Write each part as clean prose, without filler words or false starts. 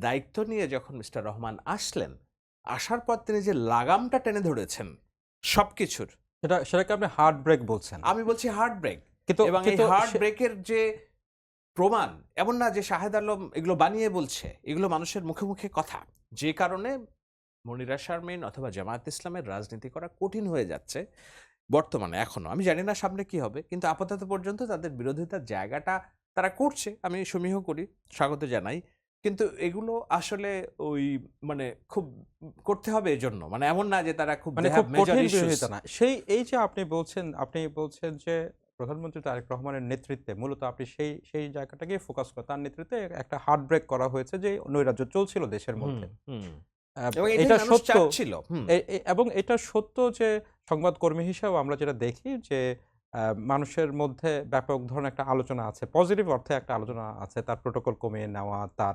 দায়িত্ব নিয়ে যখন মিস্টার রহমান আসলেন, আসার পর তিনি যে লাগামটা টেনে ধরেছেন সবকিছুর, সেটাকে আপনি হার্ট ব্রেক বলছেন। আমি বলছি হার্ট ব্রেক। কিন্তু এবং এই কিন্তু হার্ট সে- ব্রেকের যে প্রমাণ, এমন না যে শাহেদ আলম এগুলো বানিয়ে বলছে, এগুলো মানুষের মুখে মুখে কথা, যে কারণে মনিরা শারমিন অথবা জামায়াত ইসলামের রাজনীতি করা কঠিন হয়ে যাচ্ছে বর্তমানে। এখনো আমি জানি না সামনে কি হবে, কিন্তু আপাতত পর্যন্ত তাদের বিরোধিতার জায়গাটা তারা করছে, আমি সমীহ করি, স্বাগত জানাই। কিন্তু এগুলো আসলে ওই মানে খুব করতে হবে এজন্য, মানে এমন না যে তারা খুব মানে they খুব have major কঠিন issues। বিরোধিতা না। এই যে আপনি বলছেন যে প্রধানমন্ত্রী তারেক রহমানের নেতৃত্বে মূলত আপনি সেই জায়গাটাকে ফোকাস করে তার নেতৃত্বে একটা হার্ট ব্রেক করা হয়েছে যে নৈরাজ্য চলছিল দেশের হুম, মধ্যে। হুম। আ এবং এটাই এটা মানুষ সত্য চাচ্ছিল। হুম, এবং এটা সত্য যে সংবাদকর্মী হিসেবেও আমরা যেটা দেখি যে মানুষের মধ্যে ব্যাপক ধরনের একটা আলোচনা আছে। পজিটিভ অর্থে একটা আলোচনা আছে। তার প্রোটোকল কমিয়ে নেওয়া, তার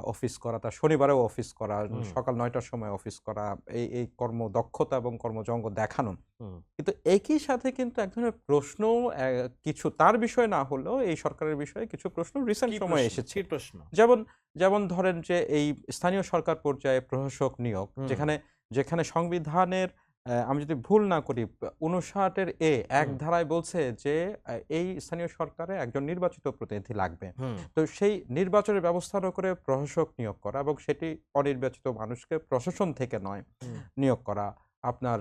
অফিস করা, তার শনিবারেও অফিস করা, হুম, সকাল ৯ টার সময় অফিস করা, এই কর্মদক্ষতা এবং কর্মজঙ্গ দেখানো। হুম। কিন্তু একই সাথে কিন্তু এক ধরনের প্রশ্নও কিছু তার বিষয় না হলেও এই সরকারের বিষয়ে কিছু প্রশ্ন রিসেন্ট কি সময়ে প্রশ্ন? এসেছে। কি প্রশ্ন? যেমন যেমন ধরেন যে এই স্থানীয় সরকার পর্যায়ে প্রশাসক নিয়োগ হুম, যেখানে সংবিধানের আমি যদি ভুল না করি ৫৯ এর এক হুম, ধারায় বলছে যে এই স্থানীয় সরকারে একজন নির্বাচিত প্রতিনিধি লাগবে। হুম, তো সেই নির্বাচনের ব্যবস্থা করে প্রশাসক নিয়োগ করা এবং সেটি অনির্বাচিত মানুষকে প্রশাসন থেকে নয় হুম, নিয়োগ করা। আপনার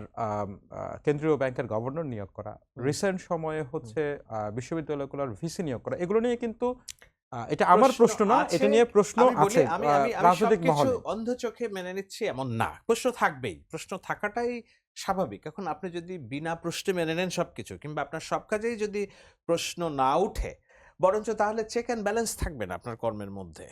কেন্দ্রীয় ব্যাংকের গভর্নর নিয়োগ করা। হুম, রিসেন্ট সময়ে হুম। হচ্ছে বিশ্ববিদ্যালয়গুলোর ভিসি নিয়োগ করা। এগুলো নিয়ে কিন্তু এটা আমার প্রশ্ন প্রশ্ন না, আছে। এটা নিয়ে প্রশ্ন আমি বলি, আছে আমি আমি আমি রাজনৈতিক সবকিছু মহলে। অন্ধ চোখে মেনে নিচ্ছি এমন না। প্রশ্ন থাকবেই। প্রশ্ন থাকাটাই স্বাভাবিক। এখন আপনি যদি বিনা প্রশ্নে মেনে নেন সবকিছু, কিংবা আপনার সব কাজেই যদি প্রশ্ন না উঠে, বরঞ্চ তাহলে চেক অ্যান্ড ব্যালেন্স থাকবে না আপনার কর্মের মধ্যে।